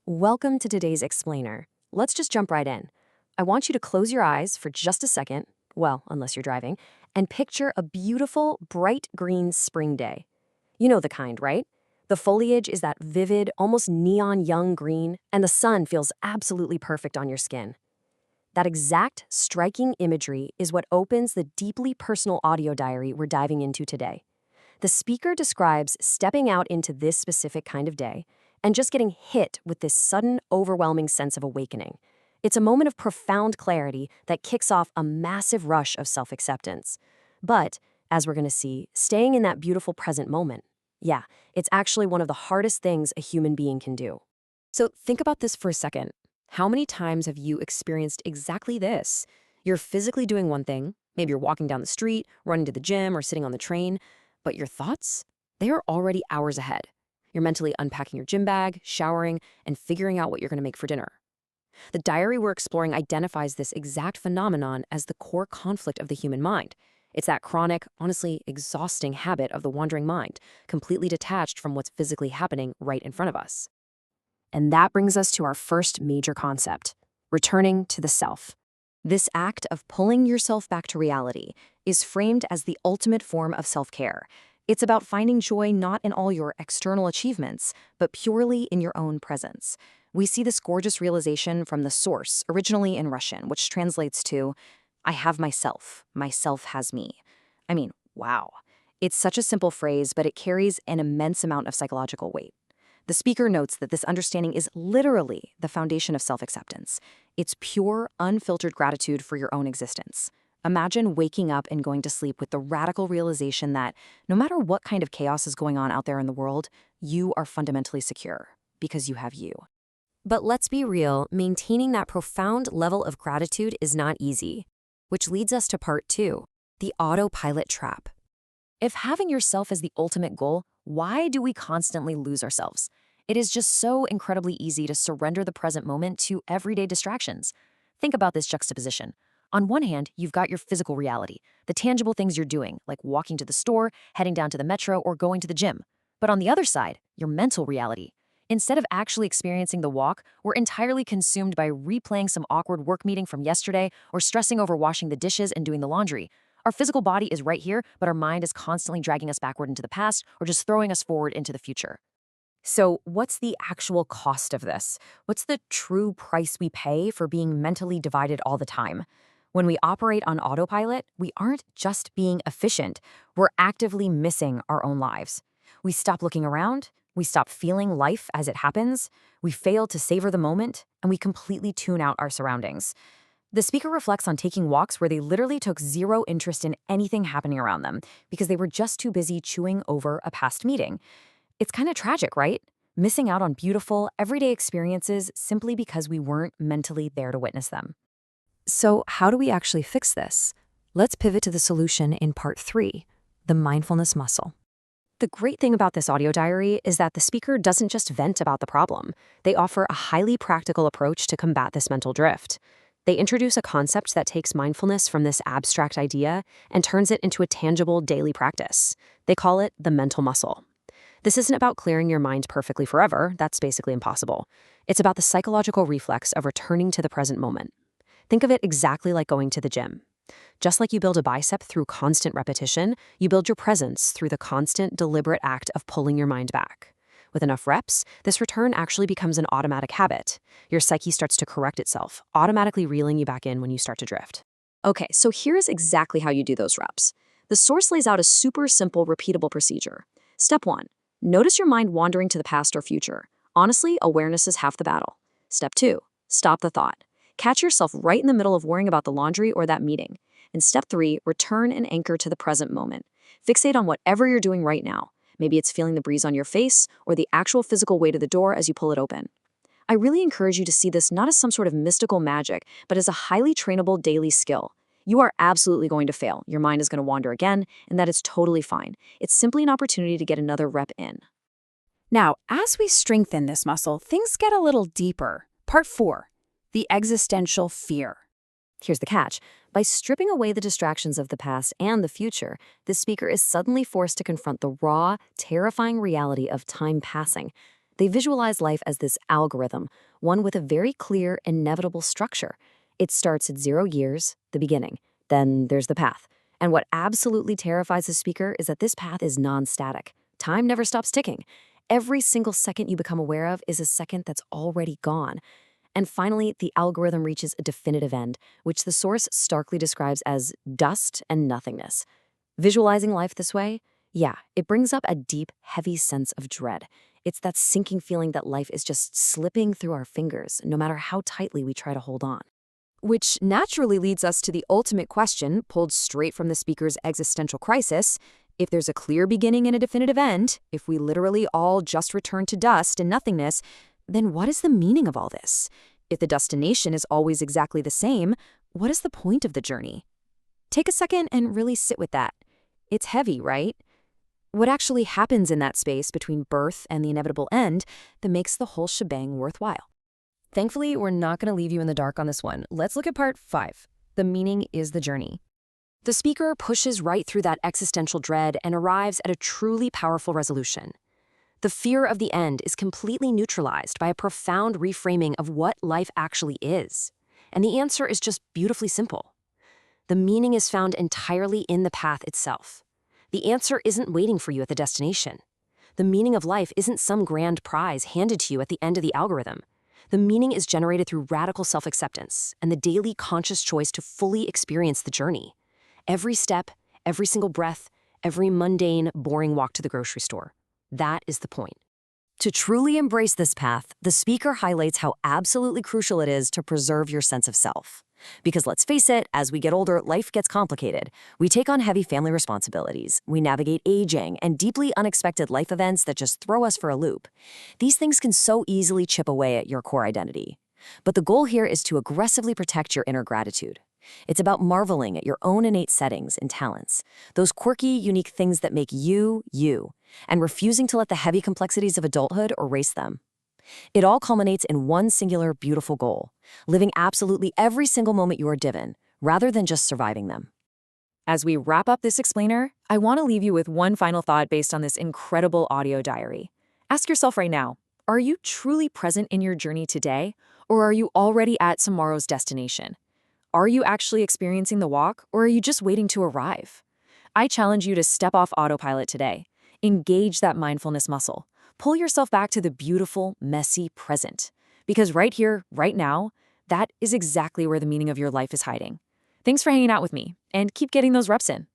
Welcome to today's explainer. Let's just jump right in. I want you to close your eyes for just a second, well, unless you're driving, and picture a beautiful, bright green spring day. You know the kind, right? The foliage is that vivid, almost neon young green, and the sun feels absolutely perfect on your skin. That exact, striking imagery is what opens the deeply personal audio diary we're diving into today. The speaker describes stepping out into this specific kind of day and just getting hit with this sudden, overwhelming sense of awakening. It's a moment of profound clarity that kicks off a massive rush of self-acceptance. But, as we're going to see, staying in that beautiful present moment, yeah, it's actually one of the hardest things a human being can do. So think about this for a second. How many times have you experienced exactly this? You're physically doing one thing, maybe you're walking down the street, running to the gym, or sitting on the train, but your thoughts? They are already hours ahead. You're mentally unpacking your gym bag, showering, and figuring out what you're going to make for dinner. The diary we're exploring identifies this exact phenomenon as the core conflict of the human mind. It's that chronic, honestly exhausting habit of the wandering mind, completely detached from what's physically happening right in front of us. And that brings us to our first major concept, returning to the self. This act of pulling yourself back to reality is framed as the ultimate form of self-care. It's about finding joy not in all your external achievements, but purely in your own presence. We see this gorgeous realization from the source, originally in Russian, which translates to, I have myself, myself has me. I mean, wow. It's such a simple phrase, but it carries an immense amount of psychological weight. The speaker notes that this understanding is literally the foundation of self-acceptance. It's pure, unfiltered gratitude for your own existence. Imagine waking up and going to sleep with the radical realization that no matter what kind of chaos is going on out there in the world, you are fundamentally secure because you have you. But let's be real, maintaining that profound level of gratitude is not easy. Which leads us to part 2, the autopilot trap. If having yourself is the ultimate goal, why do we constantly lose ourselves? It is just so incredibly easy to surrender the present moment to everyday distractions. Think about this juxtaposition. On one hand, you've got your physical reality, the tangible things you're doing, like walking to the store, heading down to the metro, or going to the gym. But on the other side, your mental reality. Instead of actually experiencing the walk, we're entirely consumed by replaying some awkward work meeting from yesterday or stressing over washing the dishes and doing the laundry. Our physical body is right here, but our mind is constantly dragging us backward into the past or just throwing us forward into the future. So, what's the actual cost of this? What's the true price we pay for being mentally divided all the time? When we operate on autopilot, we aren't just being efficient, we're actively missing our own lives. We stop looking around, we stop feeling life as it happens, we fail to savor the moment, and we completely tune out our surroundings. The speaker reflects on taking walks where they literally took zero interest in anything happening around them because they were just too busy chewing over a past meeting. It's kind of tragic, right? Missing out on beautiful, everyday experiences simply because we weren't mentally there to witness them. So, how do we actually fix this? Let's pivot to the solution in part 3, the mindfulness muscle. The great thing about this audio diary is that the speaker doesn't just vent about the problem. They offer a highly practical approach to combat this mental drift. They introduce a concept that takes mindfulness from this abstract idea and turns it into a tangible daily practice. They call it the mental muscle. This isn't about clearing your mind perfectly forever. That's basically impossible. It's about the psychological reflex of returning to the present moment. Think of it exactly like going to the gym. Just like you build a bicep through constant repetition, you build your presence through the constant, deliberate act of pulling your mind back. With enough reps, this return actually becomes an automatic habit. Your psyche starts to correct itself, automatically reeling you back in when you start to drift. Okay, so here's exactly how you do those reps. The source lays out a super simple, repeatable procedure. Step 1. Notice your mind wandering to the past or future. Honestly, awareness is half the battle. Step 2. Stop the thought. Catch yourself right in the middle of worrying about the laundry or that meeting. And step 3, return and anchor to the present moment. Fixate on whatever you're doing right now. Maybe it's feeling the breeze on your face or the actual physical weight of the door as you pull it open. I really encourage you to see this not as some sort of mystical magic, but as a highly trainable daily skill. You are absolutely going to fail. Your mind is going to wander again, and that is totally fine. It's simply an opportunity to get another rep in. Now, as we strengthen this muscle, things get a little deeper. Part 4, the existential fear. Here's the catch. By stripping away the distractions of the past and the future, the speaker is suddenly forced to confront the raw, terrifying reality of time passing. They visualize life as this algorithm, one with a very clear, inevitable structure. It starts at 0 years, the beginning. Then there's the path. And what absolutely terrifies the speaker is that this path is non-static. Time never stops ticking. Every single second you become aware of is a second that's already gone. And finally, the algorithm reaches a definitive end, which the source starkly describes as dust and nothingness. Visualizing life this way, yeah, it brings up a deep, heavy sense of dread. It's that sinking feeling that life is just slipping through our fingers, no matter how tightly we try to hold on. Which naturally leads us to the ultimate question, pulled straight from the speaker's existential crisis. If there's a clear beginning and a definitive end, if we literally all just return to dust and nothingness, then what is the meaning of all this? If the destination is always exactly the same, what is the point of the journey? Take a second and really sit with that. It's heavy, right? What actually happens in that space between birth and the inevitable end that makes the whole shebang worthwhile? Thankfully, we're not going to leave you in the dark on this one. Let's look at part 5. The meaning is the journey. The speaker pushes right through that existential dread and arrives at a truly powerful resolution. The fear of the end is completely neutralized by a profound reframing of what life actually is. And the answer is just beautifully simple. The meaning is found entirely in the path itself. The answer isn't waiting for you at the destination. The meaning of life isn't some grand prize handed to you at the end of the algorithm. The meaning is generated through radical self-acceptance and the daily conscious choice to fully experience the journey. Every step, every single breath, every mundane, boring walk to the grocery store. That is the point. To truly embrace this path, the speaker highlights how absolutely crucial it is to preserve your sense of self. Because let's face it, as we get older, life gets complicated. We take on heavy family responsibilities. We navigate aging and deeply unexpected life events that just throw us for a loop. These things can so easily chip away at your core identity. But the goal here is to aggressively protect your inner gratitude. It's about marveling at your own innate settings and talents, those quirky, unique things that make you, you, and refusing to let the heavy complexities of adulthood erase them. It all culminates in one singular, beautiful goal, living absolutely every single moment you are given, rather than just surviving them. As we wrap up this explainer, I want to leave you with one final thought based on this incredible audio diary. Ask yourself right now, are you truly present in your journey today, or are you already at tomorrow's destination? Are you actually experiencing the walk, or are you just waiting to arrive? I challenge you to step off autopilot today. Engage that mindfulness muscle. Pull yourself back to the beautiful, messy present. Because right here, right now, that is exactly where the meaning of your life is hiding. Thanks for hanging out with me, and keep getting those reps in.